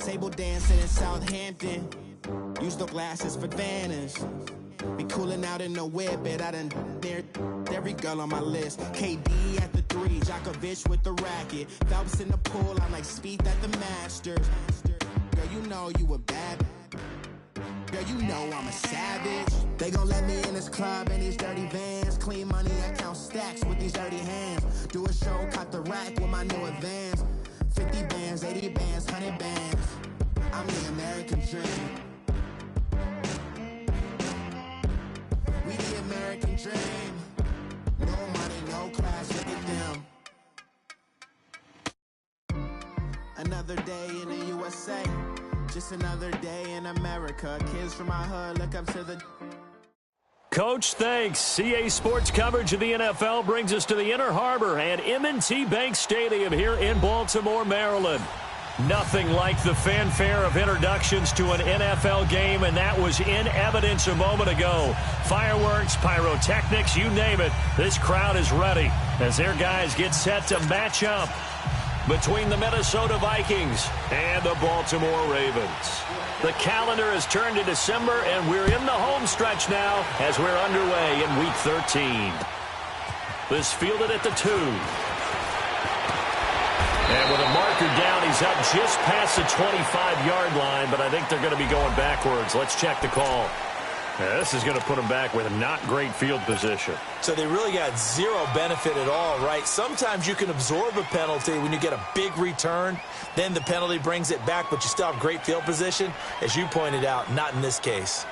Table dancing in Southampton. Use the glasses for advantage. Be cooling out in the whip, but I done there every girl on my list. KD at the 3, Djokovic with the racket. Phelps in the pool, I'm like Spieth at the Masters. Girl, you know you a bad. Girl, you know I'm a savage. They gon' let me in this club in these dirty vans. Clean money, I count stacks with these dirty hands. Do a show, cut the rack with my new advance. 50 bands, 80 bands, 100 bands. I'm the American dream. We the American dream. No money, no class, look at them. Another day in the USA. Just another day in America. Kids from my hood look up to the... Coach, thanks. CA Sports coverage of the NFL brings us to the Inner Harbor and M&T Bank Stadium here in Baltimore, Maryland. Nothing like the fanfare of introductions to an NFL game, and that was in evidence a moment ago. Fireworks, pyrotechnics, you name it. This crowd is ready as their guys get set to match up between the Minnesota Vikings and the Baltimore Ravens. The calendar has turned to December, and we're in the home stretch now as we're underway in Week 13. This fielded at the 2. And with a marker down, he's up just past the 25-yard line, but I think they're going to be going backwards. Let's check the call. Yeah, this is going to put them back with not great field position. So they really got zero benefit at all, right? Sometimes you can absorb a penalty when you get a big return. Then the penalty brings it back, but you still have great field position. As you pointed out, not in this case.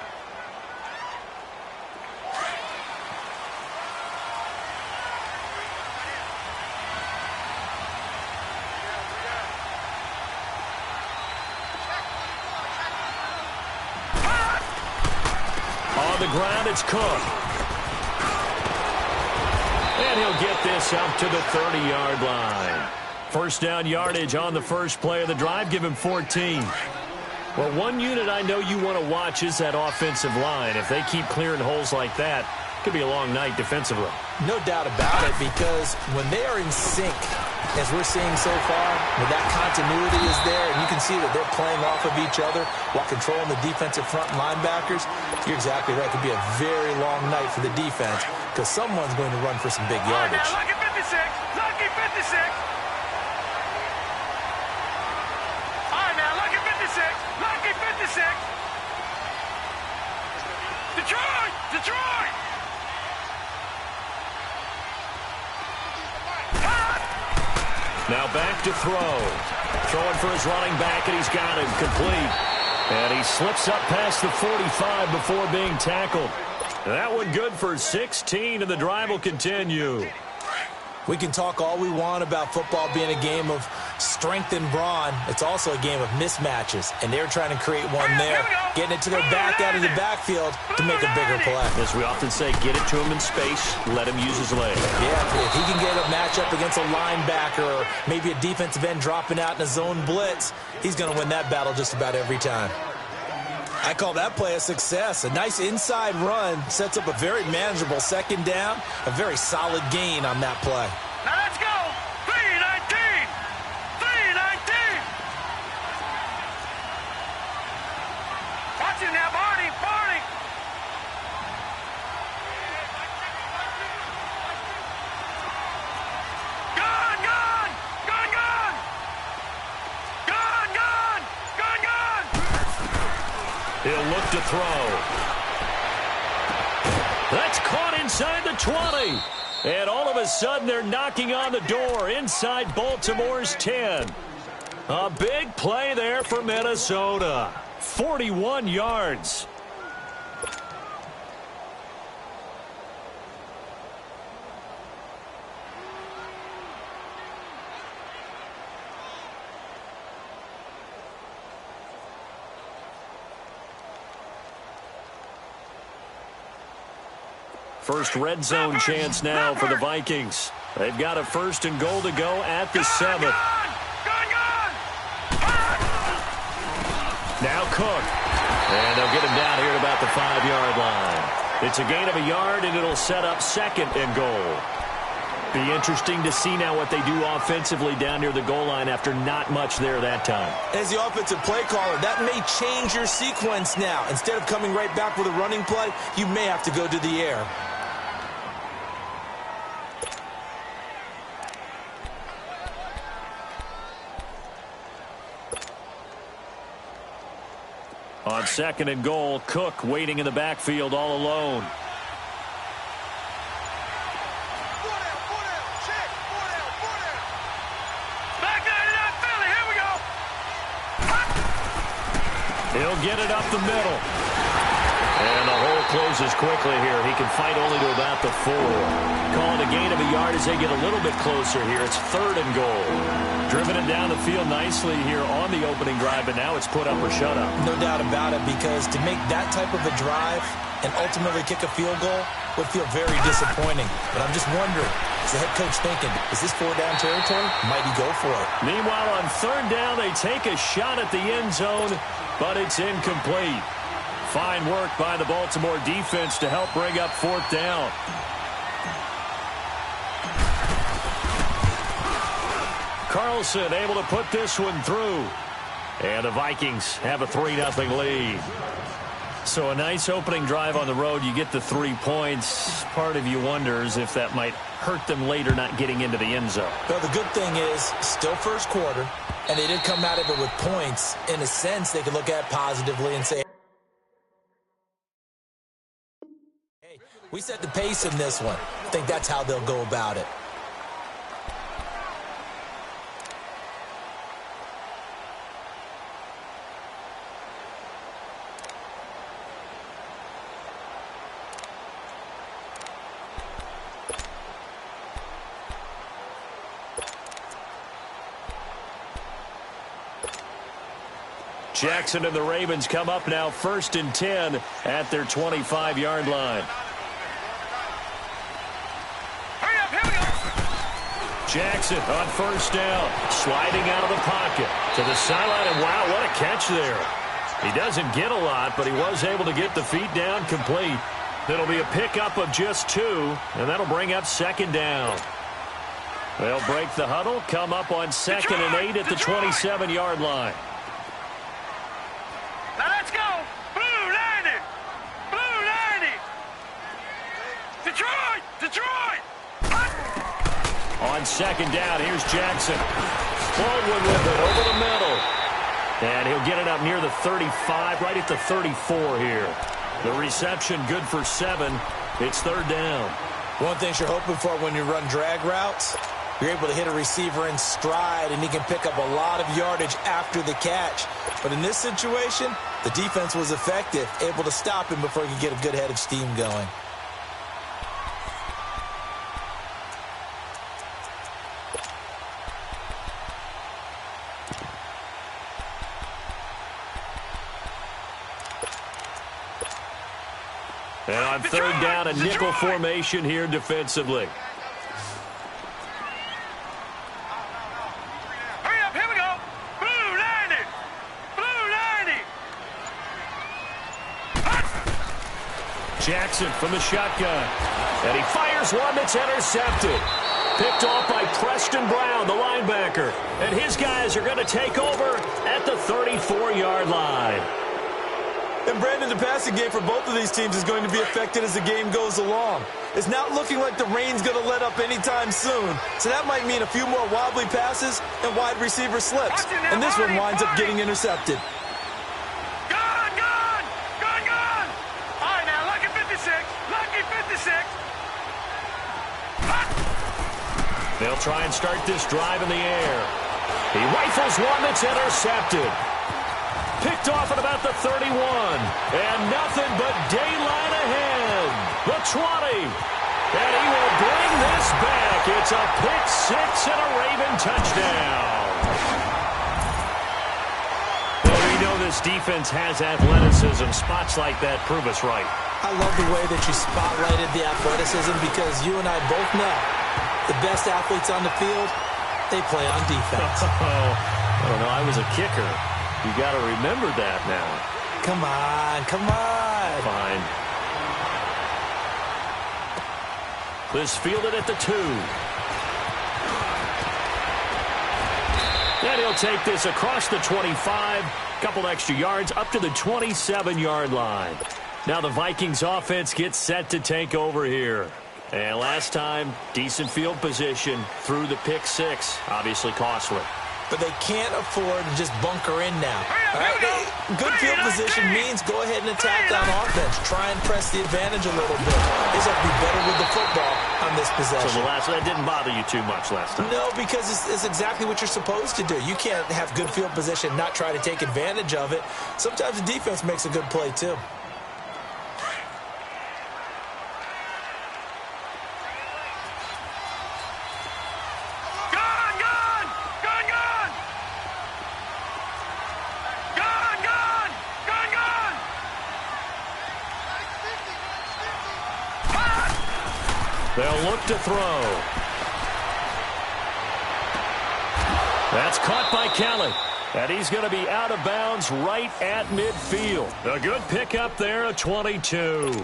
On the ground, it's Cook. And he'll get this up to the 30-yard line. First down yardage on the first play of the drive. Give him 14. Well, one unit I know you want to watch is that offensive line. If they keep clearing holes like that, it could be a long night defensively. No doubt about it, because when they are in sync, as we're seeing so far, when that continuity is there, and you can see that they're playing off of each other while controlling the defensive front linebackers, you're exactly right. It could be a very long night for the defense because someone's going to run for some big yardage. All right, now, lucky 56. Lucky 56. All right, now, lucky 56. Lucky 56. Detroit! Detroit! Now back to throw. Throwing for his running back, and he's got him complete. And he slips up past the 45 before being tackled. That one good for 16, and the drive will continue. We can talk all we want about football being a game of strength and brawn. It's also a game of mismatches, and they're trying to create one there, getting it to their back out of the backfield to make a bigger play. As we often say, get it to him in space, let him use his leg. Yeah, if he can get a matchup against a linebacker or maybe a defensive end dropping out in a zone blitz, he's going to win that battle just about every time. I call that play a success. A nice inside run sets up a very manageable second down, a very solid gain on that play. Now let's go. 319. 319. Watch it now, Barney. Barney. Gone, gone. Gone, gone. Gone, gone. Gone, gone. He'll look to throw. That's caught inside the 20. And all of a sudden, they're knocking on the door inside Baltimore's 10. A big play there for Minnesota. 41 yards. First red zone chance now for the Vikings. They've got a first and goal to go at the 7. Now Cook. And they'll get him down here at about the 5-yard line. It's a gain of a yard, and it'll set up second and goal. Be interesting to see now what they do offensively down near the goal line after not much there that time. As the offensive play caller, that may change your sequence now. Instead of coming right back with a running play, you may have to go to the air. On 2nd and goal, Cook waiting in the backfield all alone. He'll get it up the middle. And the hole closes quickly here. He can fight only to about the 4. Call it a gain of a yard as they get a little bit closer here. It's 3rd and goal. Driven it down the field nicely here on the opening drive, but now it's put up or shut up. No doubt about it, because to make that type of a drive and ultimately kick a field goal would feel very disappointing. But I'm just wondering, is the head coach thinking, is this 4-down territory? Might he go for it? Meanwhile, on 3rd down, they take a shot at the end zone, but it's incomplete. Fine work by the Baltimore defense to help bring up 4th down. Carlson able to put this one through. And the Vikings have a 3-0 lead. So a nice opening drive on the road. You get the 3 points. Part of you wonders if that might hurt them later not getting into the end zone. Well, the good thing is, still first quarter, and they did come out of it with points. In a sense, they could look at positively and say, hey, we set the pace in this one. I think that's how they'll go about it. Jackson and the Ravens come up now 1st and 10 at their 25-yard line. Hurry up, here we go. Jackson on 1st down, sliding out of the pocket to the sideline, and wow, what a catch there. He doesn't get a lot, but he was able to get the feet down complete. It'll be a pickup of just 2, and that'll bring up 2nd down. They'll break the huddle, come up on 2nd and 8 at the 27-yard line. Now let's go. Blue 90. Blue 90. Detroit. Detroit. On 2nd down, here's Jackson. Baldwin with it over the middle. And he'll get it up near the 35, right at the 34 here. The reception good for 7. It's 3rd down. One thing you're hoping for when you run drag routes, you're able to hit a receiver in stride, and he can pick up a lot of yardage after the catch. But in this situation, the defense was effective, able to stop him before he could get a good head of steam going. And on 3rd down, a nickel formation here defensively. Hurry up, here we go. Blue 90. Blue 90. Jackson from the shotgun. And he fires one that's intercepted. Picked off by Preston Brown, the linebacker. And his guys are going to take over at the 34-yard line. And Brandon, the passing game for both of these teams is going to be affected as the game goes along. It's not looking like the rain's going to let up anytime soon. So that might mean a few more wobbly passes and wide receiver slips. And this one winds up getting intercepted. Gone, gone. Gone, gone. All right, now, lucky 56. Lucky 56. They'll try and start this drive in the air. He rifles one that's intercepted. Picked off at about the 31. And nothing but daylight ahead. The 20. And he will bring this back. It's a pick 6 and a Raven touchdown. Well, we know this defense has athleticism. Spots like that prove us right. I love the way that you spotlighted the athleticism, because you and I both know the best athletes on the field, they play on defense. I don't know. I was a kicker. You got to remember that now. Come on, come on. Fine. This fielded at the 2. And he'll take this across the 25, couple extra yards up to the 27-yard line. Now the Vikings offense gets set to take over here. And last time, decent field position through the pick six, obviously costly. But they can't afford to just bunker in now. All right? Good field position means go ahead and attack on offense. Try and press the advantage a little bit. They just have to be better with the football on this possession. So that didn't bother you too much last time? No, because it's exactly what you're supposed to do. You can't have good field position and not try to take advantage of it. Sometimes the defense makes a good play, too. They'll look to throw. That's caught by Kelly. And he's going to be out of bounds right at midfield. A good pickup there, a 22.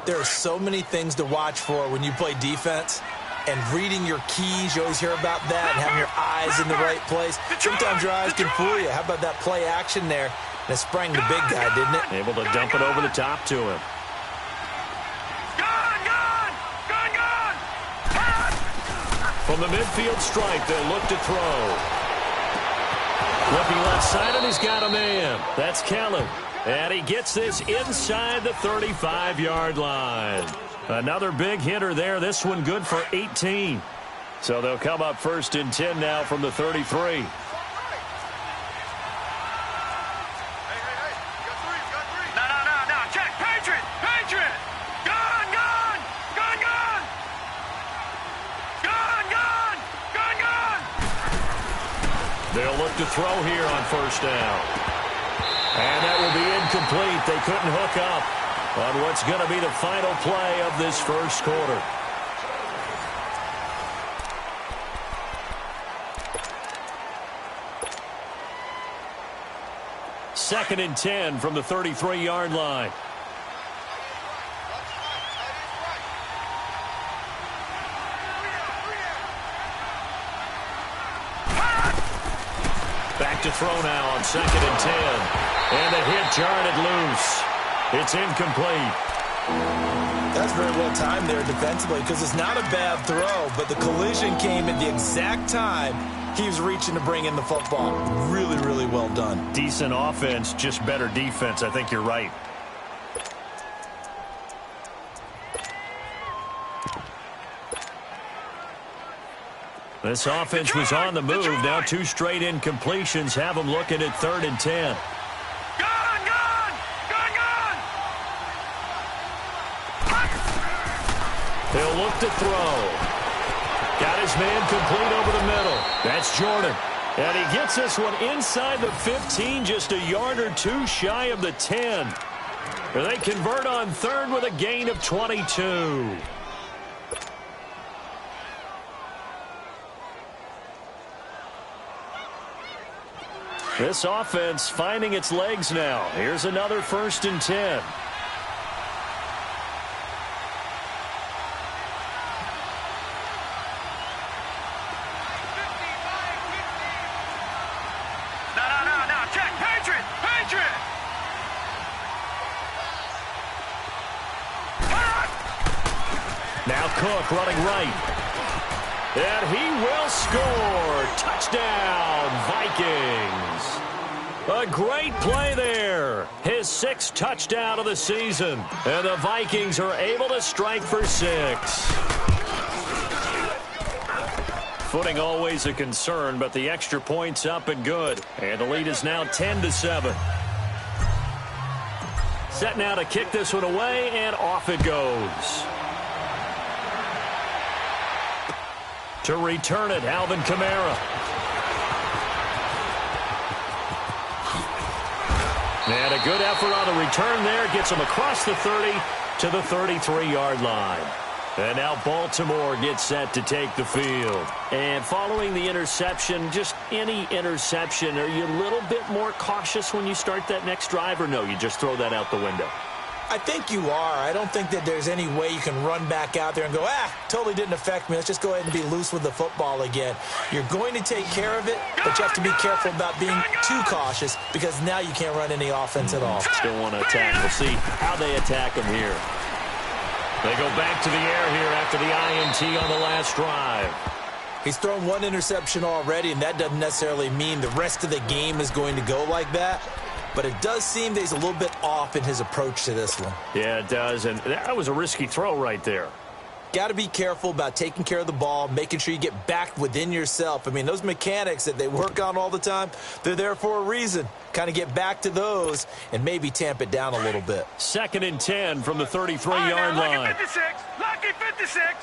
There are so many things to watch for when you play defense. And reading your keys, you always hear about that, and having your eyes in the right place. Sometimes your eyes can fool you. How about that play action there? And it sprang the big guy, didn't it? Able to dump it over the top to him. From the midfield stripe, they'll look to throw. Looking left side, and he's got a man. That's Kelly. And he gets this inside the 35-yard line. Another big hitter there. This one good for 18. So they'll come up 1st and 10 now from the 33. They'll look to throw here on 1st down. And that will be incomplete. They couldn't hook up on what's going to be the final play of this first quarter. Second and 10 from the 33-yard line. To throw now on 2nd and 10. And the hit jarred it loose. It's incomplete. That's very well timed there defensively because it's not a bad throw, but the collision came at the exact time he was reaching to bring in the football. Really, really well done. Decent offense, just better defense. I think you're right. This offense was on the move. Now 2 straight incompletions have them looking at 3rd and 10. He'll look to throw. Got his man complete over the middle. That's Jordan. And he gets this one inside the 15, just a yard or 2 shy of the 10. They convert on 3rd with a gain of 22. This offense finding its legs now. Here's another 1st and 10. No. Check. Patriot. Now Cook running right. And he will score. Touchdown, Vikings. A great play there. His 6th touchdown of the season. And the Vikings are able to strike for 6. Footing always a concern, but the extra point's up and good. And the lead is now 10-7. Set now to kick this one away, and off it goes. To return it, Alvin Kamara. And a good effort on the return there. Gets him across the 30 to the 33-yard line. And now Baltimore gets set to take the field. And following the interception, just any interception, are you a little bit more cautious when you start that next drive, or no, you just throw that out the window? I think you are. I don't think that there's any way you can run back out there and go, totally didn't affect me. Let's just go ahead and be loose with the football again. You're going to take care of it, but you have to be careful about being too cautious because now you can't run any offense at all. Still want to attack. We'll see how they attack him here. They go back to the air here after the INT on the last drive. He's thrown one interception already, and that doesn't necessarily mean the rest of the game is going to go like that. But it does seem that he's a little bit off in his approach to this one. Yeah, it does, and that was a risky throw right there. Got to be careful about taking care of the ball, making sure you get back within yourself. I mean, those mechanics that they work on all the time, they're there for a reason. Kind of get back to those and maybe tamp it down a little bit. 2nd and 10 from the 33-yard line. Lucky 56. Lucky 56.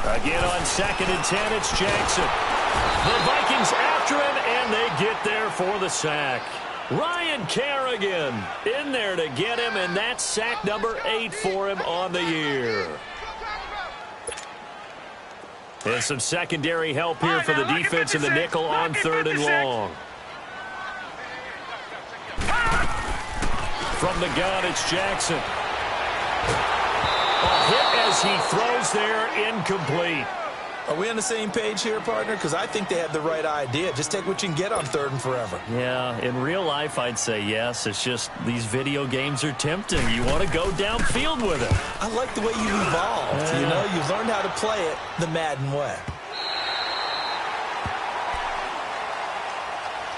Again on 2nd and 10, it's Jackson. The Vikings after him, and they get there for the sack. Ryan Kerrigan in there to get him, and that's sack number 8 for him on the year. And some secondary help here for the defense in the nickel on 3rd and long. From the gun, it's Jackson. A hit as he throws there, incomplete. Are we on the same page here, partner? Because I think they had the right idea. Just take what you can get on 3rd and forever. Yeah, in real life, I'd say yes. It's just these video games are tempting. You want to go downfield with it. I like the way you evolved. You know, you've learned how to play it the Madden way.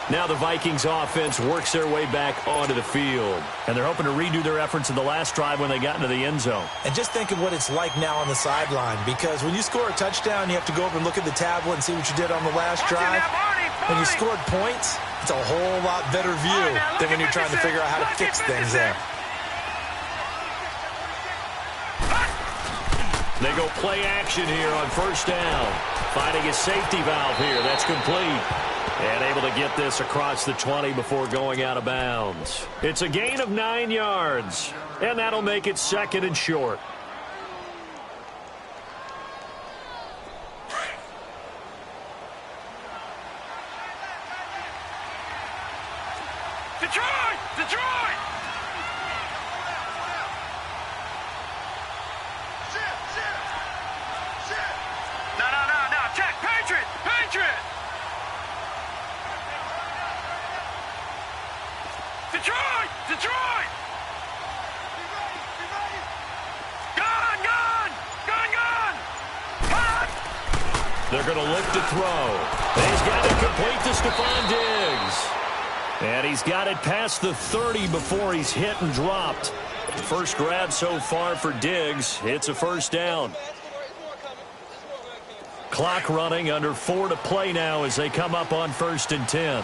Now the Vikings offense works their way back onto the field. And they're hoping to redo their efforts in the last drive when they got into the end zone. And just think of what it's like now on the sideline. Because when you score a touchdown, you have to go over and look at the tablet and see what you did on the last drive. When you scored points, it's a whole lot better view than when you're trying to figure out how to fix things there. They go play action here on 1st down. Finding a safety valve here. That's complete. And able to get this across the 20 before going out of bounds. It's a gain of 9 yards. And that'll make it 2nd and short. Detroit! Detroit! No. Check. Patriot! Patriot! Detroit! Detroit! Gun! They're going to look to throw. And he's got it complete to Stephon Diggs. And he's got it past the 30 before he's hit and dropped. First grab so far for Diggs. It's a 1st down. Clock running, under 4 to play now as they come up on 1st and 10.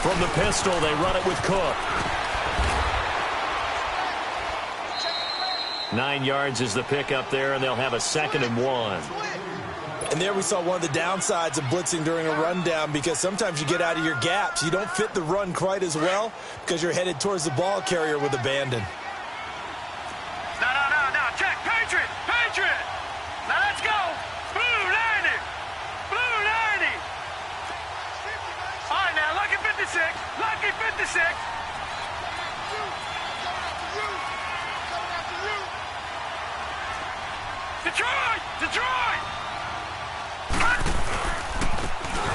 From the pistol, they run it with Cook. 9 yards is the pickup there, and they'll have a 2nd and 1. And there we saw one of the downsides of blitzing during a rundown, because sometimes you get out of your gaps. You don't fit the run quite as well because you're headed towards the ball carrier with abandon. No. Check. Patriot! Patriot! Now let's go! Blue 90! Blue 90! All right, now, lucky 56! Lucky 56! Detroit! Detroit!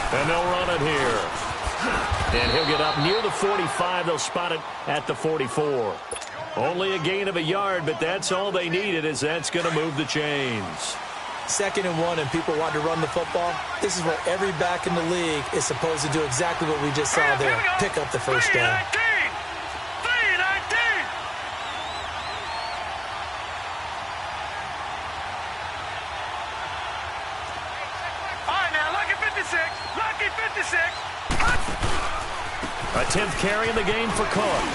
And they'll run it here. And he'll get up near the 45. They'll spot it at the 44. Only a gain of a yard, but that's all they needed, as that's going to move the chains. 2nd and 1, and people want to run the football. This is where every back in the league is supposed to do exactly what we just saw there. Pick up the 1st down. 319! All right, now, lucky 56! Lucky 56! A 10th carry in the game for Cook.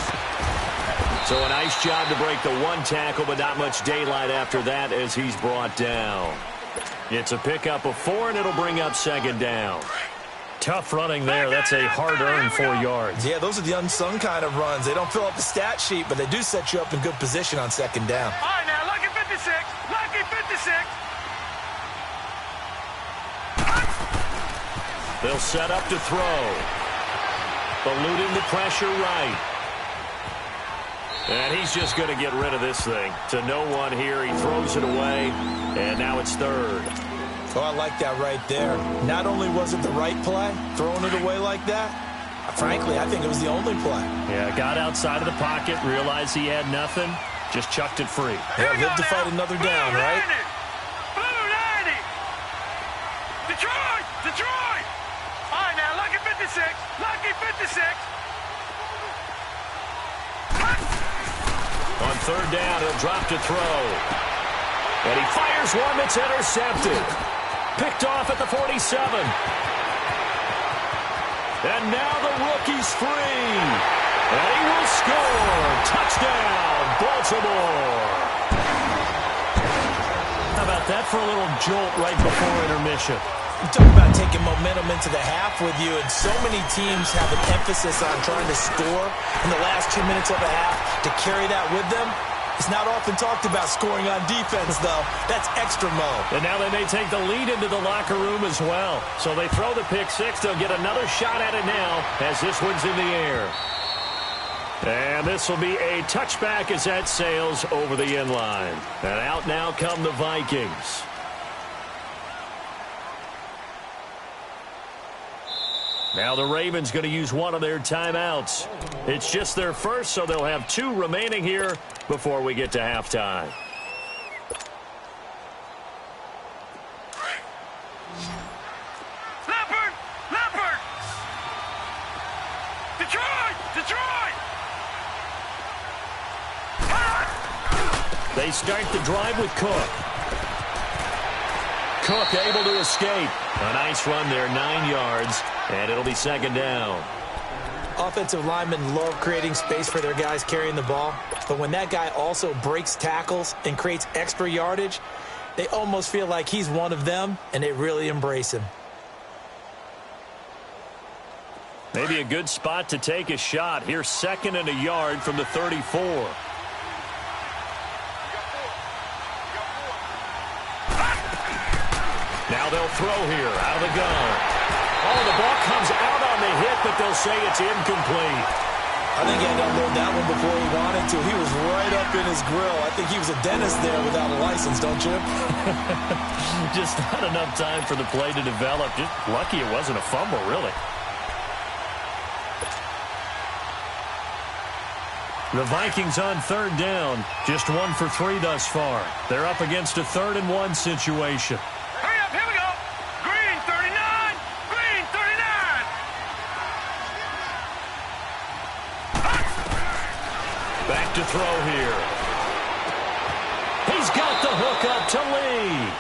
So a nice job to break the one tackle, but not much daylight after that as he's brought down. It's a pickup of 4, and it'll bring up second down. Tough running there. That's a hard-earned 4 yards. Yeah, those are the unsung kind of runs. They don't fill up the stat sheet, but they do set you up in good position on second down. All right, now, lucky 56. Lucky 56. They'll set up to throw. Eluding the pressure right. And he's just going to get rid of this thing. To no one here. He throws it away, and now it's third. Oh, I like that right there. Not only was it the right play, throwing it away like that, frankly, I think it was the only play. Yeah, got outside of the pocket, realized he had nothing, just chucked it free. Yeah, live to fight another down, right? Blue 90. Detroit! Detroit! All right, now, lucky 56. Lucky 56. On third down, he'll drop to throw. And he fires one that's intercepted. Picked off at the 47. And now the rookie's free. And he will score. Touchdown, Baltimore. How about that for a little jolt right before intermission? You talk about taking momentum into the half with you, and so many teams have an emphasis on trying to score in the last 2 minutes of a half to carry that with them. It's not often talked about scoring on defense, though. That's extra mode. And now they may take the lead into the locker room as well. So they throw the pick six. They'll get another shot at it now as this one's in the air. And this will be a touchback as that sails over the end line. And out now come the Vikings. Now the Ravens going to use one of their timeouts. It's just their first, so they'll have 2 remaining here before we get to halftime. Leopard! Leopard! Detroit! Detroit! They start the drive with Cook. Cook able to escape. A nice run there, 9 yards, and it'll be second down. Offensive linemen love creating space for their guys carrying the ball, but when that guy also breaks tackles and creates extra yardage, they almost feel like he's one of them, and they really embrace him. Maybe a good spot to take a shot. Here's 2nd and a yard from the 34. Now they'll throw here out of the gun. Oh, the ball comes out on the hit, but they'll say it's incomplete. I think he had to unload that one before he wanted to. He was right up in his grill. I think he was a dentist there without a license, don't you? Just not enough time for the play to develop. Just lucky it wasn't a fumble, really. The Vikings on third down. Just 1 for 3 thus far. They're up against a 3rd and 1 situation. Hurry up, here we go. Green 39. Green 39. Back to throw here. He's got the hook up to Lee.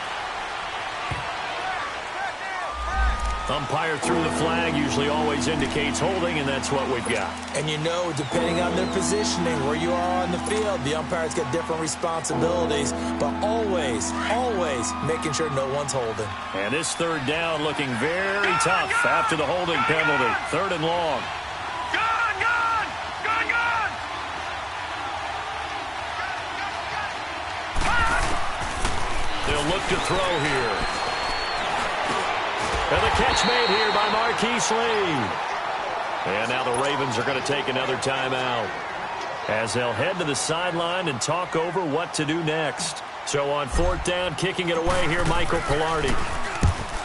Umpire threw the flag, usually always indicates holding, and that's what we've got. And you know, depending on their positioning, where you are on the field, the umpire's got different responsibilities, but always, always making sure no one's holding. And this third down looking very tough after the holding penalty. 3rd and long. Gone, gone. Gone, gone. They'll look to throw here. And the catch made here by Marquise Lee. And now the Ravens are going to take another timeout as they'll head to the sideline and talk over what to do next. So on 4th down, kicking it away here, Michael Pilardi.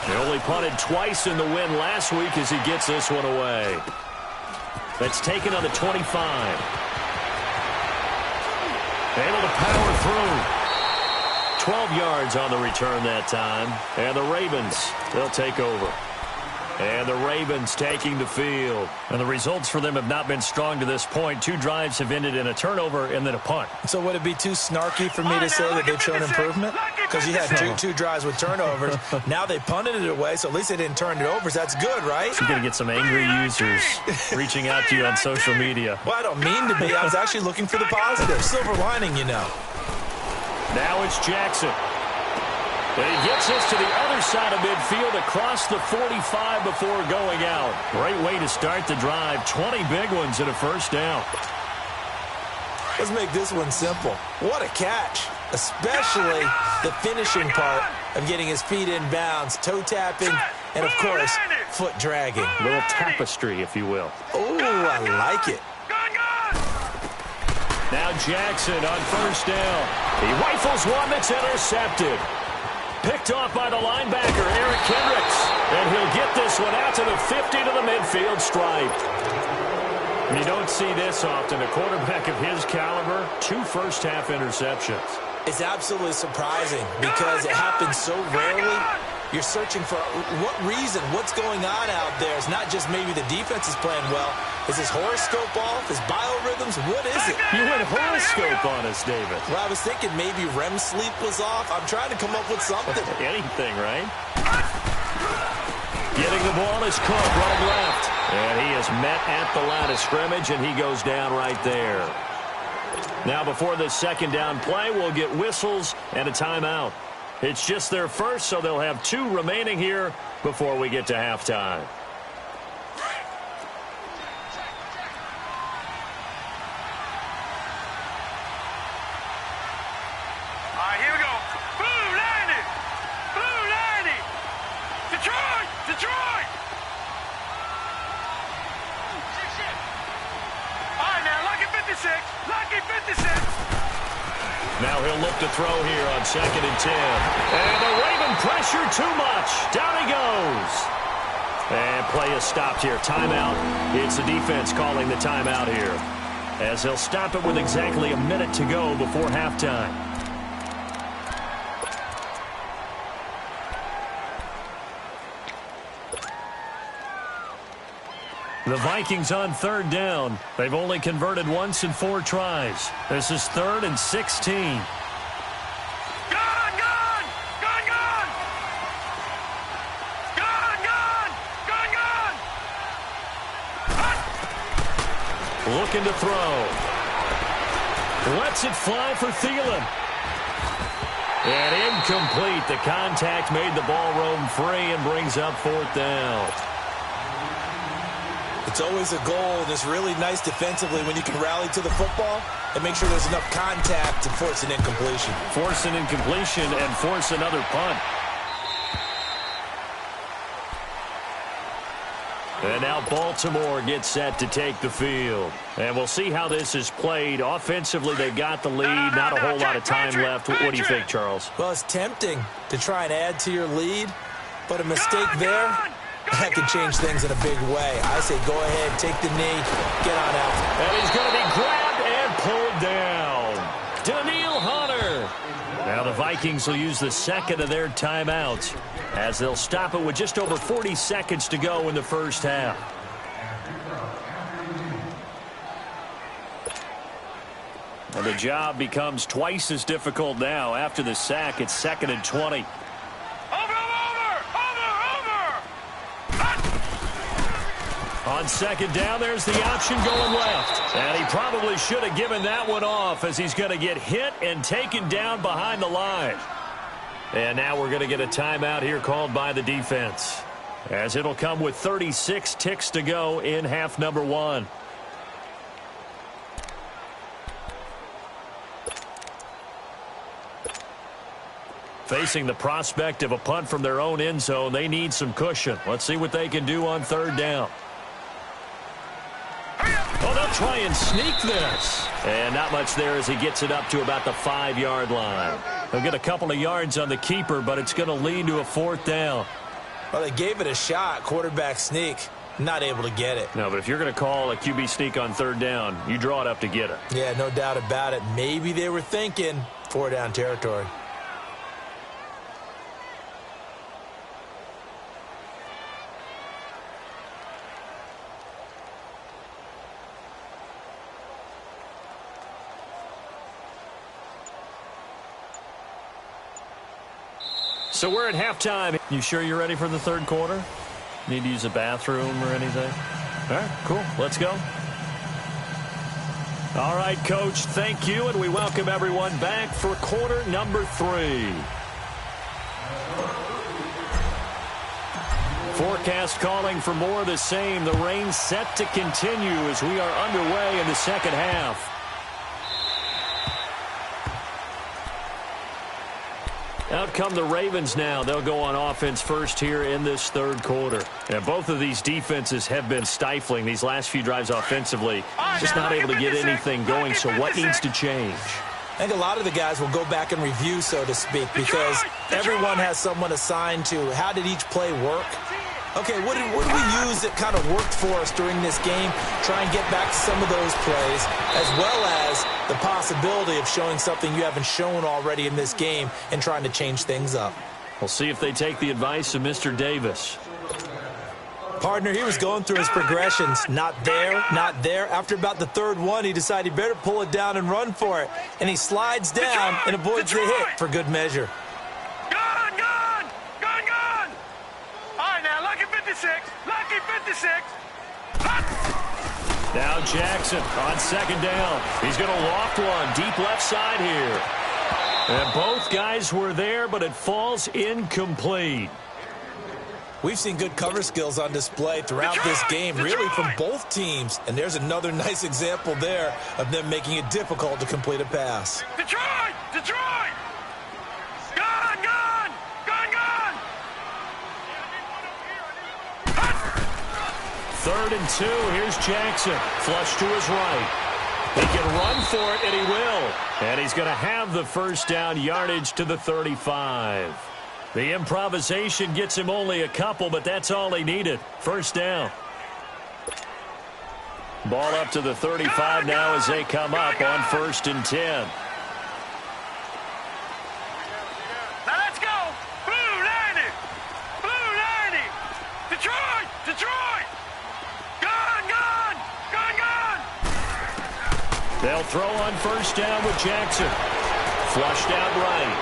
He only punted twice in the win last week as he gets this one away. That's taken on the 25. Able to power through. 12 yards on the return that time. And the Ravens, they'll take over. And the Ravens taking the field. And the results for them have not been strong to this point. 2 drives have ended in a turnover and then a punt. So would it be too snarky for me to say that they've shown improvement? Lucky because you had two drives with turnovers. Now they punted it away, so at least they didn't turn it over. So that's good, right? You're going to get some angry users reaching out to you on social media. Well, I don't mean to be. I was actually looking for the positive. Silver lining, you know. Now it's Jackson. And he gets us to the other side of midfield across the 45 before going out. Great way to start the drive. 20 big ones and a first down. Let's make this one simple. What a catch, especially the finishing part of getting his feet in bounds, toe tapping, and, of course, foot dragging. A little tapestry, if you will. Oh, I like it. Now Jackson on first down. He rifles one that's intercepted. Picked off by the linebacker, Eric Kendricks. And he'll get this one out to the 50 to the midfield stripe. You don't see this often. A quarterback of his caliber, 2 first-half interceptions. It's absolutely surprising because it happens so rarely. You're searching for what reason, what's going on out there. It's not just maybe the defense is playing well. Is his horoscope off? His biorhythms? What is it? You went horoscope on us, David. Well, I was thinking maybe REM sleep was off. I'm trying to come up with something. Anything, right? Getting the ball is Cook running left. And he is met at the line of scrimmage, and he goes down right there. Now, before this second down play, we'll get whistles and a timeout. It's just their first, so they'll have 2 remaining here before we get to halftime. All right, here we go. Blue landing. Blue landing. Detroit. Detroit. All right, now, lucky 56. Lucky 56. Now he'll look to throw here on 2nd and 10. And the Raven pressure too much. Down he goes. And play is stopped here. Timeout. It's the defense calling the timeout here, as they'll stop it with exactly a minute to go before halftime. The Vikings on 3rd down. They've only converted once in 4 tries. This is 3rd and 16. Gun, gun. Gun, gun. Gun, gun. Gun, gun. Looking to throw. Lets it fly for Thielen. And incomplete. The contact made the ball roam free and brings up 4th down. It's always a goal, and it's really nice defensively when you can rally to the football and make sure there's enough contact to force an incompletion. Force an incompletion and force another punt. And now Baltimore gets set to take the field. And we'll see how this is played. Offensively, they've got the lead. Not a whole lot of time left. What do you think, Charles? Well, it's tempting to try and add to your lead, but a mistake there, that could change things in a big way. I say go ahead, take the knee, get on out. And he's going to be grabbed and pulled down. Daniil Hunter. Now the Vikings will use the second of their timeouts, as they'll stop it with just over 40 seconds to go in the first half. And the job becomes twice as difficult now. After the sack, it's 2nd and 20. On 2nd down, there's the option going left. And he probably should have given that one off, as he's going to get hit and taken down behind the line. And now we're going to get a timeout here called by the defense, as it'll come with 36 ticks to go in half number 1. Facing the prospect of a punt from their own end zone, they need some cushion. Let's see what they can do on 3rd down. Oh, they'll try and sneak this. And not much there as he gets it up to about the 5-yard line. He'll get a couple of yards on the keeper, but it's going to lead to a 4th down. Well, they gave it a shot, quarterback sneak. Not able to get it. No, but if you're going to call a QB sneak on 3rd down, you draw it up to get it. Yeah, no doubt about it. Maybe they were thinking 4-down territory. So we're at halftime. You sure you're ready for the third quarter? Need to use a bathroom or anything? All right, cool. Let's go. All right, Coach, thank you, and we welcome everyone back for quarter number 3. Forecast calling for more of the same. The rain set to continue as we are underway in the second half. Out come the Ravens now. They'll go on offense first here in this third quarter. And both of these defenses have been stifling these last few drives offensively. Just not able to get anything going, so what needs to change? I think a lot of the guys will go back and review, so to speak, because everyone has someone assigned to how did each play work. Okay, what did we use that kind of worked for us during this game? Try and get back to some of those plays, as well as the possibility of showing something you haven't shown already in this game and trying to change things up. We'll see if they take the advice of Mr. Davis. Partner, he was going through his progressions. Not there, not there. After about the third one, he decided he better pull it down and run for it. And he slides down and avoids the hit for good measure. Lucky 56. Now Jackson on second down. He's going to loft one deep left side here. And both guys were there, but it falls incomplete. We've seen good cover skills on display throughout this game, really from both teams. And there's another nice example there of them making it difficult to complete a pass. Detroit! Gone! 3rd and 2. Here's Jackson. Flush to his right. He can run for it, and he will. And he's going to have the first down yardage to the 35. The improvisation gets him only a couple, but that's all he needed. First down. Ball up to the 35 now as they come up on 1st and 10. Now let's go. Blue 90. Detroit. Gone. They'll throw on first down with Jackson. Flushed out right.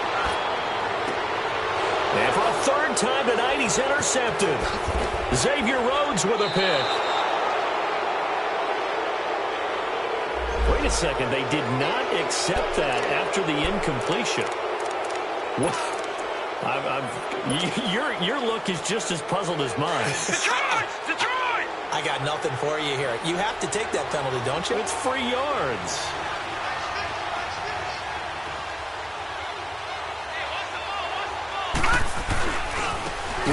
And for a third time tonight, he's intercepted. Xavier Rhodes with a pick. Wait a second. They did not accept that after the incompletion. What? Your look is just as puzzled as mine. Detroit! I got nothing for you here. You have to take that penalty, don't you? It's free yards.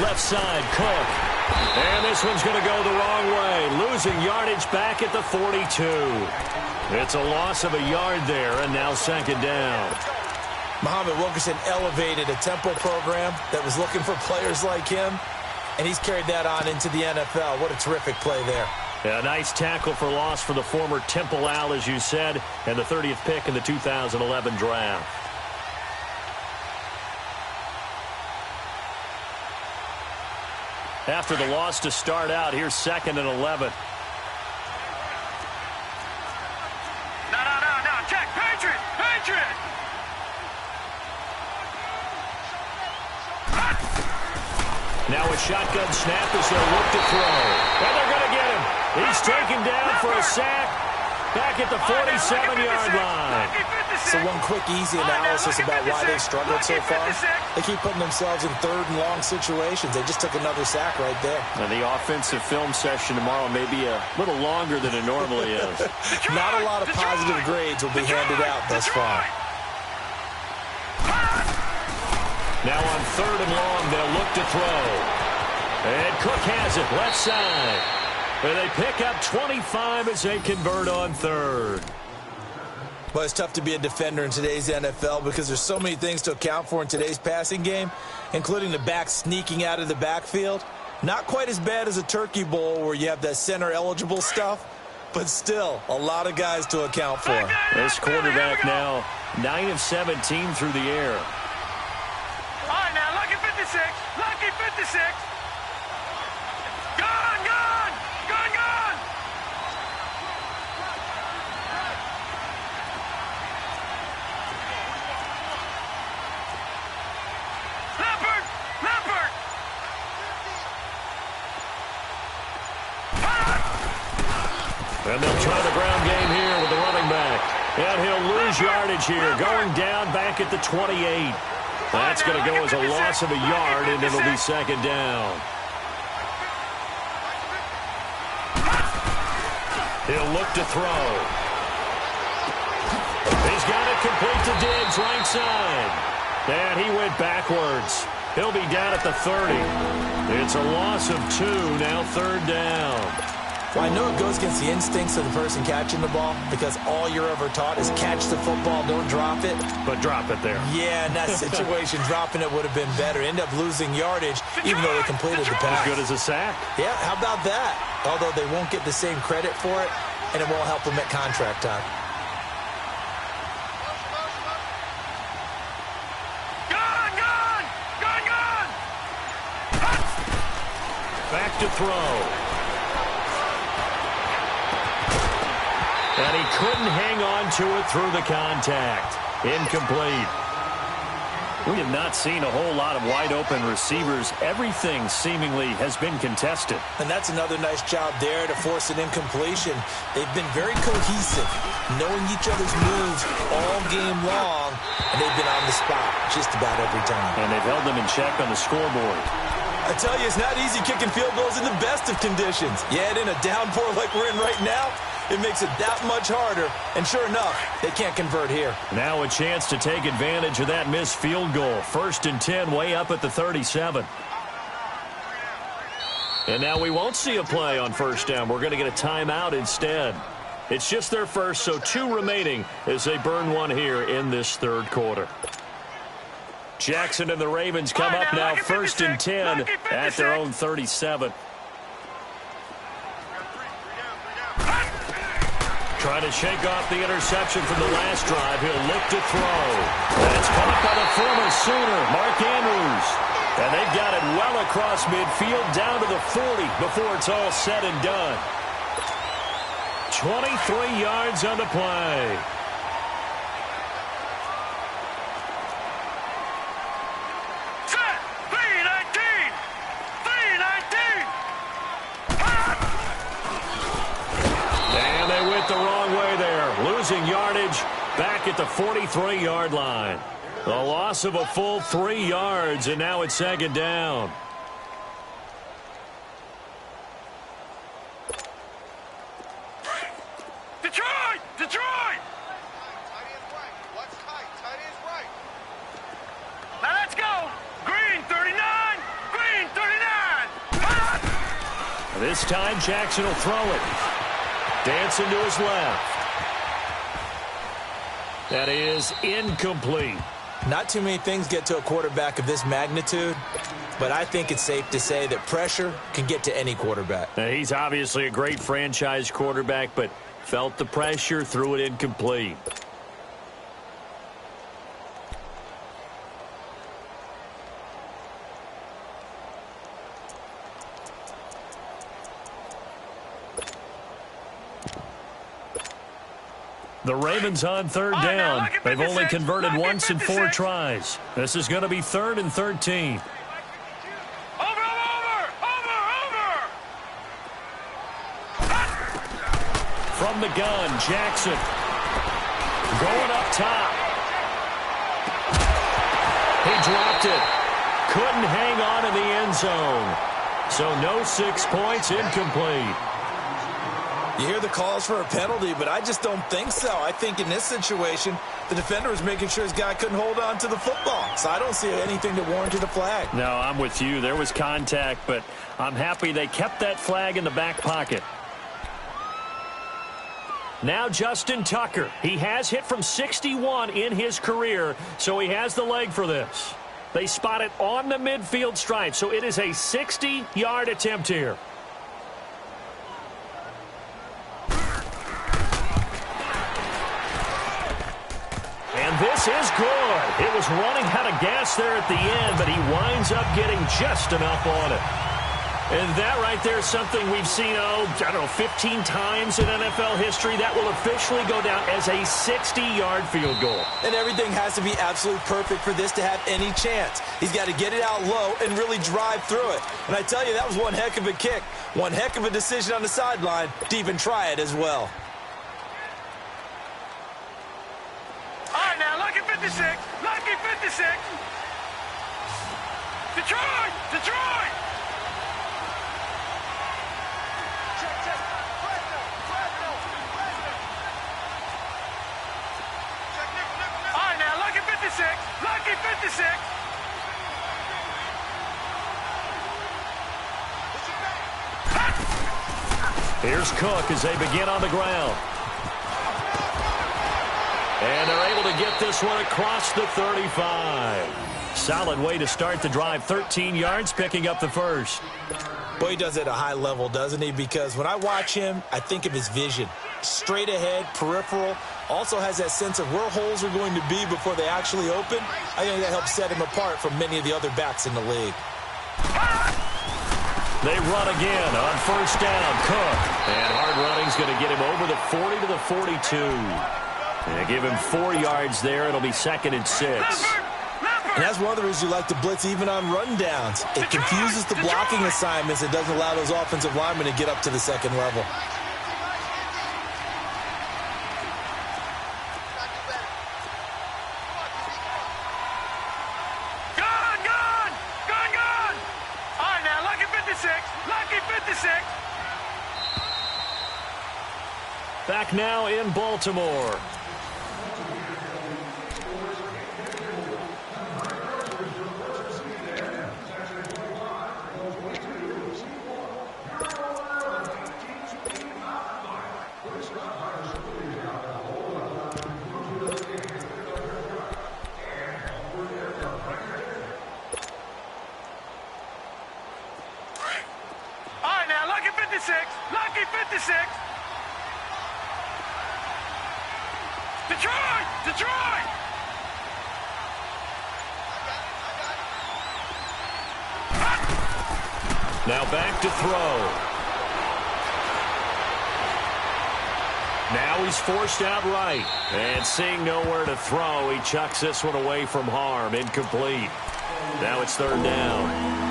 Left side, Cook. And this one's going to go the wrong way. Losing yardage back at the 42. It's a loss of a yard there, and now second down. Muhammad Wilkerson elevated a tempo program that was looking for players like him, and he's carried that on into the NFL. What a terrific play there. Yeah, a nice tackle for loss for the former Temple Owl, as you said, and the 30th pick in the 2011 draft. After the loss to start out, here's 2nd and 11. No. Check. Patriot. Now a shotgun snap as they look to throw. And they're going to get him. He's taken down for a sack back at the 47-yard line. So one quick, easy analysis about why they've struggled so far. They keep putting themselves in 3rd and long situations. They just took another sack right there. And the offensive film session tomorrow may be a little longer than it normally is. Not a lot of positive grades will be handed out thus far. Now on 3rd and long, they'll look to throw. And Cook has it, left side. And they pick up 25 as they convert on 3rd. Well, it's tough to be a defender in today's NFL because there's so many things to account for in today's passing game, including the back sneaking out of the backfield. Not quite as bad as a turkey bowl where you have that center-eligible stuff, but still a lot of guys to account for. This quarterback now 9 of 17 through the air. All right, now, lucky 56. Gone. And they'll try the ground game here with the running back. And he'll lose yardage here, going down back at the 28. That's going to go as a loss of a yard, and it'll be second down. He'll look to throw. He's got it complete to Diggs, right side. And he went backwards. He'll be down at the 30. It's a loss of 2, now third down. Well, I know it goes against the instincts of the person catching the ball because all you're ever taught is catch the football, don't drop it. But drop it there. Yeah, in that situation, dropping it would have been better. End up losing yardage, even though they completed the pass. As good as a sack. Yeah, how about that? Although they won't get the same credit for it, and it won't help them at contract time. Back to throw. And he couldn't hang on to it through the contact. Incomplete. We have not seen a whole lot of wide-open receivers. Everything seemingly has been contested. And that's another nice job there to force an incompletion. They've been very cohesive, knowing each other's moves all game long, and they've been on the spot just about every time. And they've held them in check on the scoreboard. I tell you, it's not easy kicking field goals in the best of conditions. Yet in a downpour like we're in right now, it makes it that much harder. And sure enough, they can't convert here. Now a chance to take advantage of that missed field goal. 1st and 10, way up at the 37. And now we won't see a play on first down. We're going to get a timeout instead. It's just their first, so 2 remaining as they burn one here in this third quarter. Jackson and the Ravens come up now 1st and 10 at their own 37. Trying to shake off the interception from the last drive. He'll look to throw. And it's caught by the former Sooner, Mark Andrews. And they've got it well across midfield down to the 40 before it's all said and done. 23 yards on the play. The wrong way there, losing yardage back at the 43-yard line. The loss of a full 3 yards, and now it's second down. Detroit! Detroit! Now let's go! Green 39! Green 39! This time Jackson will throw it. Dancing to his left. That is incomplete. Not too many things get to a quarterback of this magnitude, but I think it's safe to say that pressure can get to any quarterback. Now, he's obviously a great franchise quarterback, but felt the pressure, threw it incomplete. The Ravens on third down. They've only converted once in 4 tries. This is going to be 3rd and 13. Over! From the gun, Jackson. Going up top. He dropped it. Couldn't hang on in the end zone. So no 6 points, incomplete. You hear the calls for a penalty, but I just don't think so. I think in this situation, the defender was making sure his guy couldn't hold on to the football. So I don't see anything that warranted a flag. No, I'm with you. There was contact, but I'm happy they kept that flag in the back pocket. Now Justin Tucker. He has hit from 61 in his career, so he has the leg for this. They spot it on the midfield stripe, so it is a 60-yard attempt here. And this is good. It was running out of gas there at the end, but he winds up getting just enough on it. And that right there is something we've seen, 15 times in NFL history. That will officially go down as a 60-yard field goal. And everything has to be absolutely perfect for this to have any chance. He's got to get it out low and really drive through it. And I tell you, that was one heck of a kick. One heck of a decision on the sideline to even try it as well. All right, now, lucky 56. Lucky 56. Detroit! Detroit! All right, now, lucky 56. Lucky 56. Here's Cook as they begin on the ground. And they're able to get this one across the 35. Solid way to start the drive. 13 yards, picking up the first. Boy, he does it at a high level, doesn't he? Because when I watch him, I think of his vision. Straight ahead, peripheral. Also has that sense of where holes are going to be before they actually open. I think that helps set him apart from many of the other backs in the league. They run again on first down. Cook. And hard running's going to get him over the 40 to the 42. They give him 4 yards there. It'll be 2nd and 6. And that's one of the reasons you like to blitz even on rundowns. It confuses the blocking assignments. It doesn't allow those offensive linemen to get up to the second level. Gone! All right, now, lucky 56. Lucky 56. Back now in Baltimore. Lucky 56. Detroit! Now back to throw. Now he's forced out right. And seeing nowhere to throw, he chucks this one away from harm. Incomplete. Now it's 3rd down.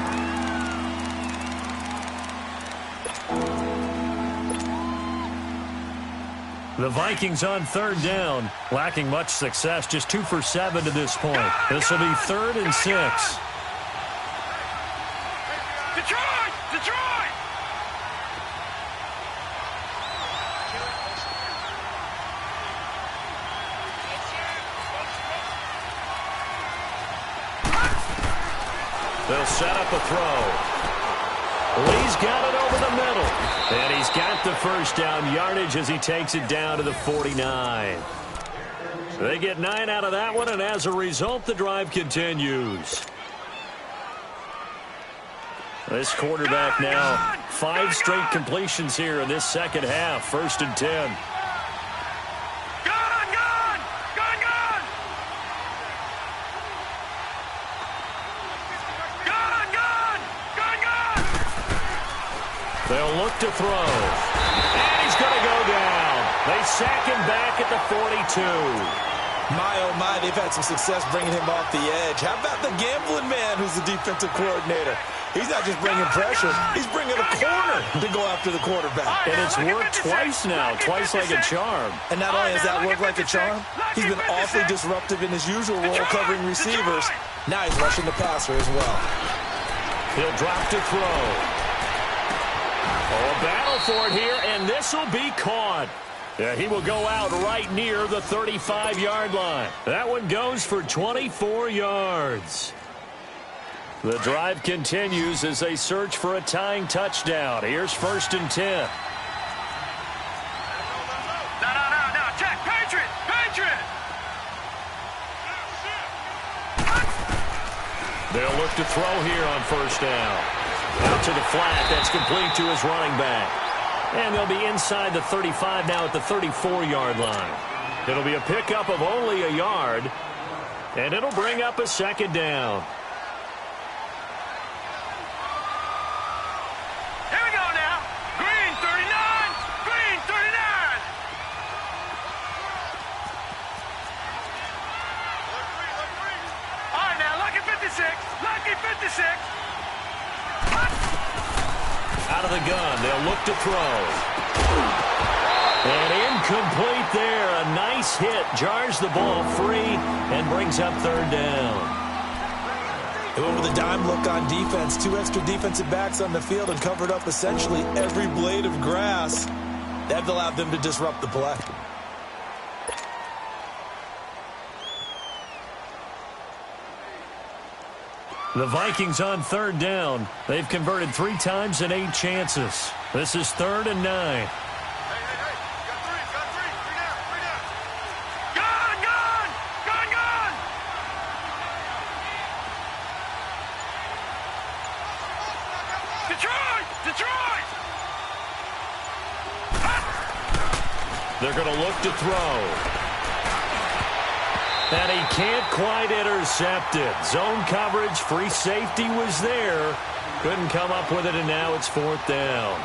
The Vikings on 3rd down, lacking much success, just 2 for 7 to this point. This will be 3rd and 6. Detroit! They'll set up a throw. Lee's got it over the middle. And he's got the first down yardage as he takes it down to the 49. They get 9 out of that one, and as a result, the drive continues. This quarterback now, 5 straight completions here in this second half. 1st and 10. They'll look to throw. And he's going to go down. They sack him back at the 42. My, oh my, they've had some success bringing him off the edge. How about the gambling man who's the defensive coordinator? He's not just bringing pressure. He's bringing a corner to go after the quarterback. And it's worked twice now, twice like a charm. And not only has that worked like a charm, he's been awfully disruptive in his usual role covering receivers. Now he's rushing the passer as well. He'll drop to throw. Oh, a battle for it here, and this will be caught. Yeah, he will go out right near the 35-yard line. That one goes for 24 yards. The drive continues as they search for a tying touchdown. Here's 1st and 10. No. Check. Patriot. They'll look to throw here on 1st down. Out to the flat. That's complete to his running back. And they'll be inside the 35 now at the 34-yard line. It'll be a pickup of only a yard. And it'll bring up a 2nd down. 56. Lucky 56. Out of the gun, they'll look to throw. And incomplete there. A nice hit. Jars the ball free and brings up third down. They went with a dime look on defense. 2 extra defensive backs on the field and covered up essentially every blade of grass. That allowed them to disrupt the play. The Vikings on third down. They've converted 3 times in 8 chances. This is 3rd and 9. Detroit! They're going to look to throw. And he can't quite intercept it. Zone coverage, free safety was there. Couldn't come up with it, and now it's 4th down.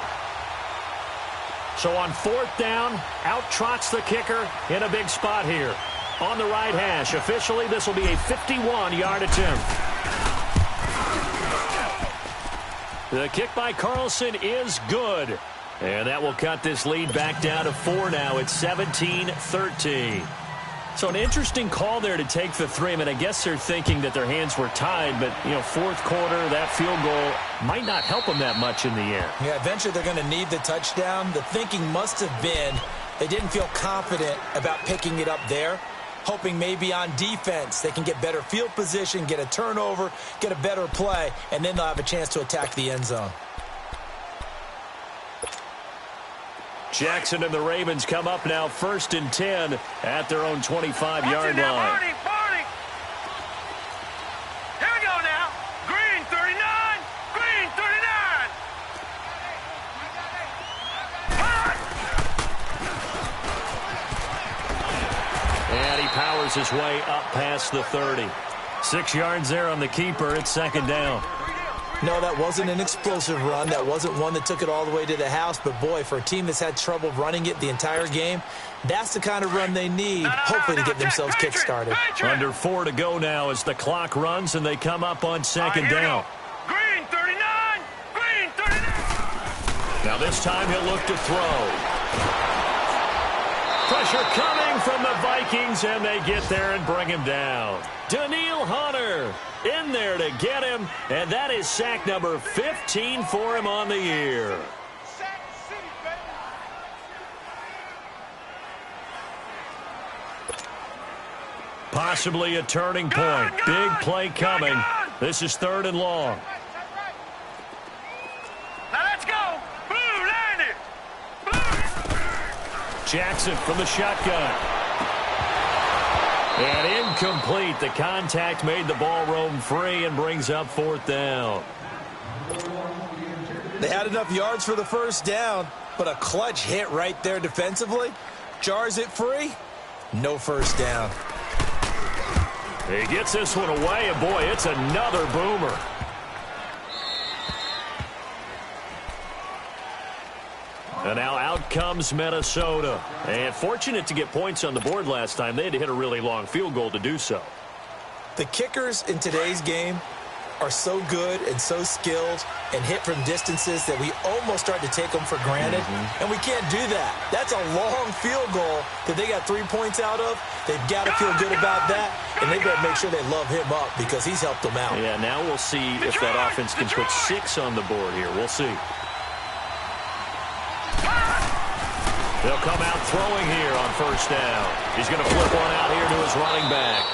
So on 4th down, out trots the kicker in a big spot here. On the right hash. Officially, this will be a 51-yard attempt. The kick by Carlson is good. And that will cut this lead back down to 4 now. It's 17-13. So an interesting call there to take the 3. I mean, I guess they're thinking that their hands were tied, but, you know, 4th quarter, that field goal might not help them that much in the end. Yeah, eventually they're going to need the touchdown. The thinking must have been they didn't feel confident about picking it up there, hoping maybe on defense they can get better field position, get a turnover, get a better play, and then they'll have a chance to attack the end zone. Jackson and the Ravens come up now 1st and 10 at their own 25-yard line. Barney. Here we go now. Green 39. Green 39. And he powers his way up past the 30. 6 yards there on the keeper. It's 2nd down. No, that wasn't an explosive run. That wasn't one that took it all the way to the house. But, boy, for a team that's had trouble running it the entire game, that's the kind of run they need, hopefully, to get themselves kick-started. Under 4 to go now as the clock runs, and they come up on 2nd down. Green 39. Green 39. Now this time he'll look to throw. Pressure coming from the Vikings, and they get there and bring him down. Daniil Hunter in there to get him, and that is sack number 15 for him on the year. Possibly a turning point. Big play coming. This is 3rd and long. Now let's go. Blue landed. Blue. Jackson from the shotgun. And incomplete. The contact made the ball roam free and brings up 4th down. They had enough yards for the 1st down, but a clutch hit right there defensively. Jars it free. No 1st down. He gets this one away, and boy, it's another boomer. And now out comes Minnesota. And fortunate to get points on the board last time. They had to hit a really long field goal to do so. The kickers in today's game are so good and so skilled and hit from distances that we almost start to take them for granted. And we can't do that. That's a long field goal that they got 3 points out of. They've got to feel good about that, and they better make sure they love him up because he's helped them out. Yeah, now we'll see if that offense can put 6 on the board here. We'll see. They'll come out throwing here on 1st down. He's going to flip one out here to his running back.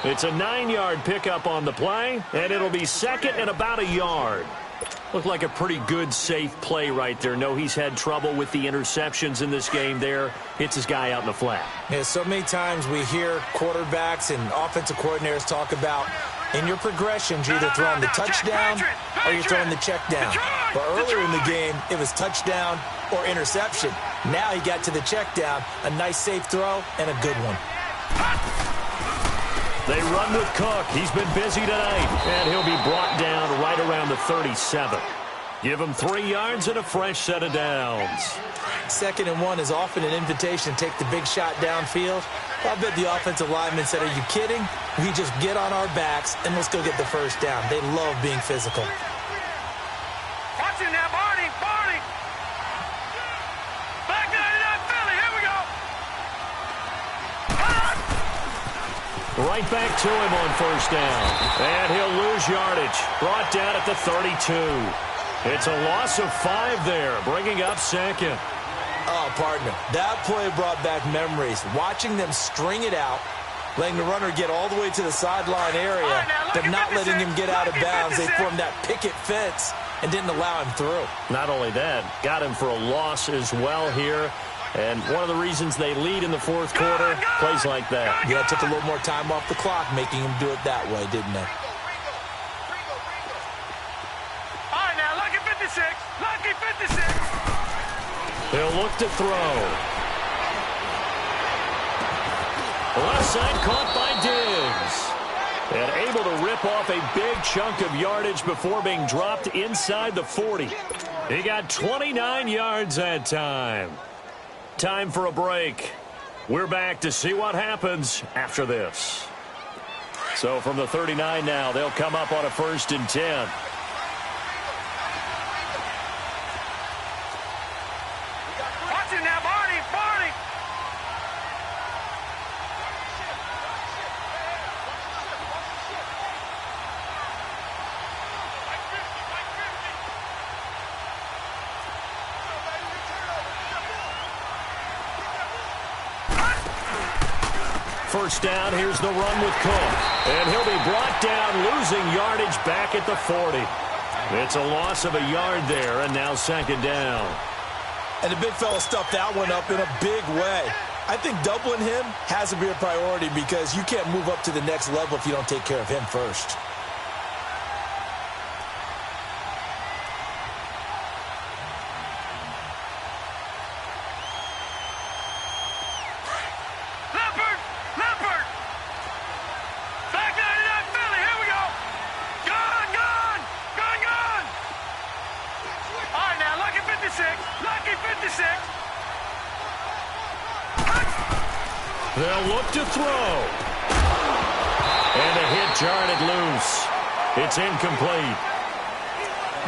It's a 9-yard pickup on the play, and it'll be 2nd and about a yard. Looked like a pretty good, safe play right there. No, he's had trouble with the interceptions in this game there. Hits his guy out in the flat. Yeah, so many times we hear quarterbacks and offensive coordinators talk about in your progressions, you're either throwing the touchdown or you're throwing the check down. But earlier in the game, it was touchdown or interception. Now he got to the check down, a nice safe throw, and a good one. They run with Cook. He's been busy tonight, and he'll be brought down right around the 37. Give him 3 yards and a fresh set of downs. 2nd and 1 is often an invitation to take the big shot downfield. I bet the offensive lineman said, are you kidding? We just get on our backs and let's go get the first down. They love being physical. Watch it now, Barney. Barney. Back 99 Philly. Here we go. Right back to him on first down. And he'll lose yardage. Brought down at the 32. It's a loss of 5 there, bringing up 2nd. Oh, partner, that play brought back memories. Watching them string it out, letting the runner get all the way to the sideline area, but not letting him get out of bounds. They formed that picket fence and didn't allow him through. Not only that, got him for a loss as well here. And one of the reasons they lead in the 4th quarter, plays like that. Yeah, it took a little more time off the clock, making him do it that way, didn't it? All right, now, lucky 56. Lucky 56. He'll look to throw. Left side caught by Diggs. And able to rip off a big chunk of yardage before being dropped inside the 40. He got 29 yards that time. Time for a break. We're back to see what happens after this. So from the 39 now, they'll come up on a 1st and 10. Watch it now, Barney. Barney. First down, here's the run with Cook. And he'll be brought down, losing yardage back at the 40. It's a loss of a yard there, and now 2nd down. And the big fella stuffed that one up in a big way. I think doubling him has to be a priority because you can't move up to the next level if you don't take care of him first. They'll look to throw. And a hit jarred loose. It's incomplete.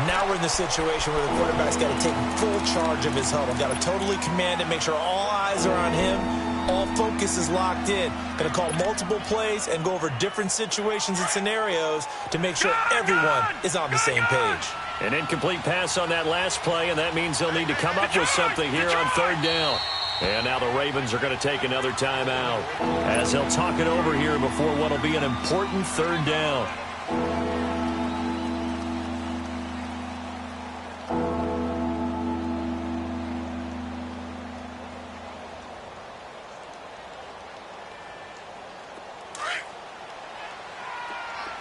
Now we're in the situation where the quarterback's got to take full charge of his huddle. Got to totally command it, make sure all eyes are on him. All focus is locked in. Going to call multiple plays and go over different situations and scenarios to make sure everyone is on the same page. An incomplete pass on that last play, and that means they'll need to come up with something here on 3rd down. And now the Ravens are going to take another timeout as they'll talk it over here before what will be an important 3rd down.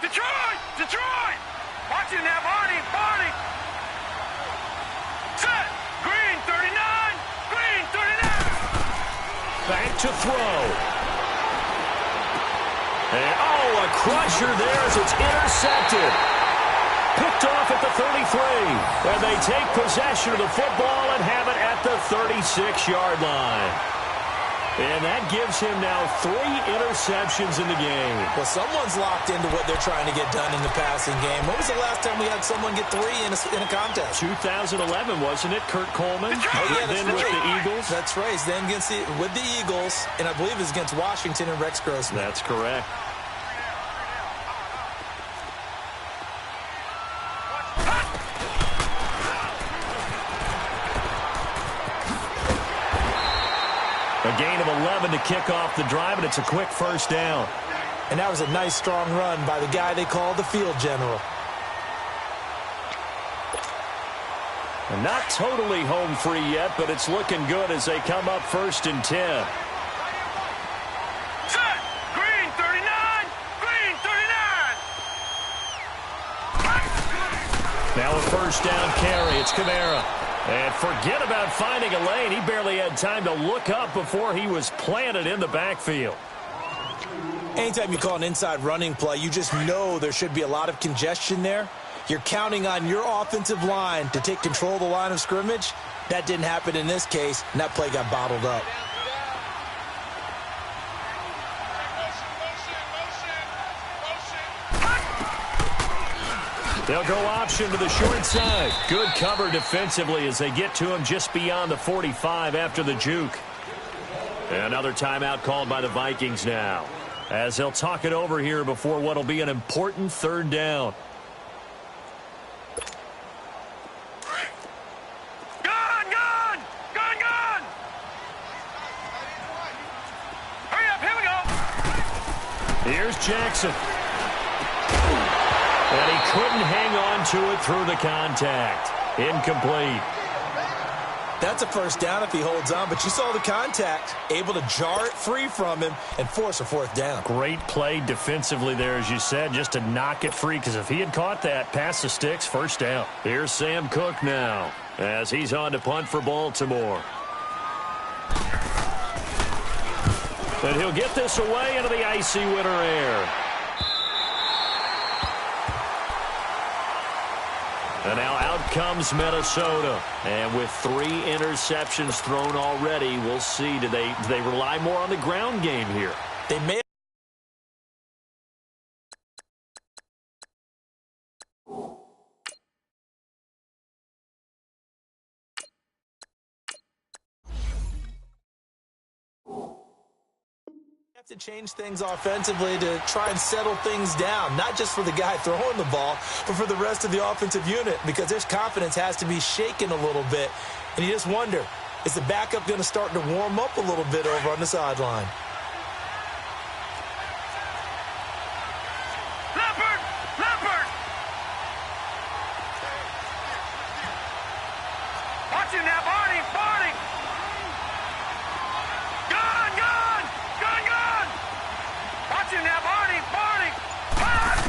Detroit! Detroit! Watch it now, Barney! Barney! Set! Green, 39! Green, 39! Back to throw. And, oh, a crusher there as it's intercepted. Picked off at the 33. And they take possession of the football and have it at the 36-yard line. And that gives him now 3 interceptions in the game. Well, someone's locked into what they're trying to get done in the passing game. When was the last time we had someone get 3 in a contest? 2011, wasn't it? Kurt Coleman. Oh, yeah, then with the Eagles. That's right. Then with the Eagles, and I believe it's against Washington and Rex Grossman. That's correct. A gain of 11 to kick off the drive, and it's a quick first down. And that was a nice, strong run by the guy they call the field general. And not totally home free yet, but it's looking good as they come up 1st and 10. Set! Green, 39! Green, 39! Now a first down carry. It's Kamara. And forget about finding a lane. He barely had time to look up before he was planted in the backfield. Anytime you call an inside running play, you just know there should be a lot of congestion there. You're counting on your offensive line to take control of the line of scrimmage. That didn't happen in this case, and that play got bottled up. They'll go option to the short side. Good cover defensively as they get to him just beyond the 45 after the juke. Another timeout called by the Vikings now, as they'll talk it over here before what will be an important third down. Gone! Gone! Gone! Gone! Hurry up, here we go! Here's Jackson. And he couldn't hang on to it through the contact. Incomplete. That's a first down if he holds on, but you saw the contact. Able to jar it free from him and force a fourth down. Great play defensively there, as you said, just to knock it free, because if he had caught that, past the sticks, first down. Here's Sam Cook now, as he's on to punt for Baltimore. And he'll get this away into the icy winter air. And now out comes Minnesota. And with 3 interceptions thrown already, we'll see. Do they rely more on the ground game here? They may to change things offensively to try and settle things down, not just for the guy throwing the ball, but for the rest of the offensive unit, because their confidence has to be shaken a little bit. And you just wonder, is the backup going to start to warm up a little bit over on the sideline? Leopard! Leopard! Watch him now, Barney! Barney! Gone! Gone! Gone! Gone! Watch him now, Barney! Barney! Gone!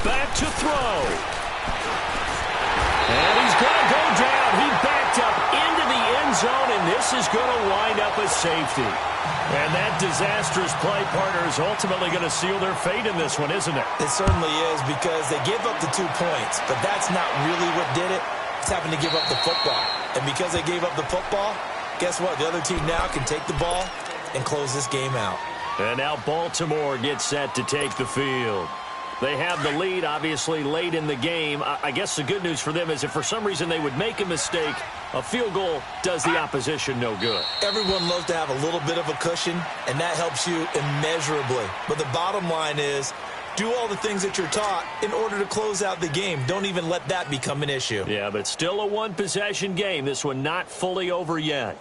Back to throw. And he's going to go down. He backed up into the end zone, and this is going to wind up a safety. And that disastrous play partner is ultimately going to seal their fate in this one, isn't it? It certainly is, because they gave up the 2 points, but that's not really what did it. It's having to give up the football. And because they gave up the football, guess what? The other team now can take the ball and close this game out. And now Baltimore gets set to take the field. They have the lead, obviously, late in the game. I guess the good news for them is if for some reason they would make a mistake, a field goal does the opposition no good. Everyone loves to have a little bit of a cushion, and that helps you immeasurably. But the bottom line is, do all the things that you're taught in order to close out the game. Don't even let that become an issue. Yeah, but still a one-possession game. This one not fully over yet.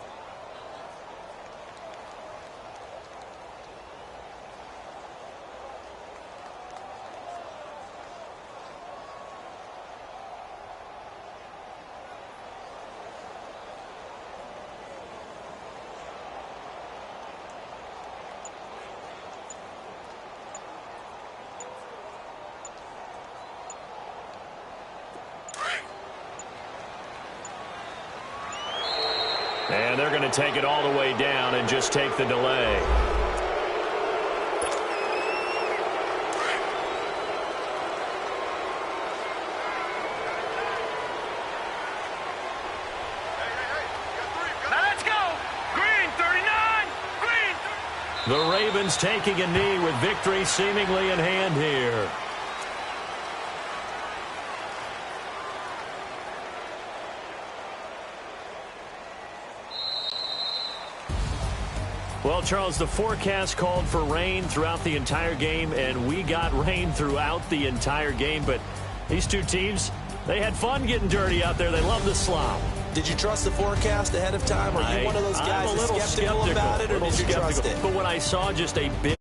And they're going to take it all the way down and just take the delay. Now let's go! Green, 39! Green! The Ravens taking a knee with victory seemingly in hand here. Well, Charles, the forecast called for rain throughout the entire game, and we got rain throughout the entire game. But these two teams, they had fun getting dirty out there. They love the slop. Did you trust the forecast ahead of time? Are you one of those guys that's skeptical about it, or did you trust it? But when I saw just a bit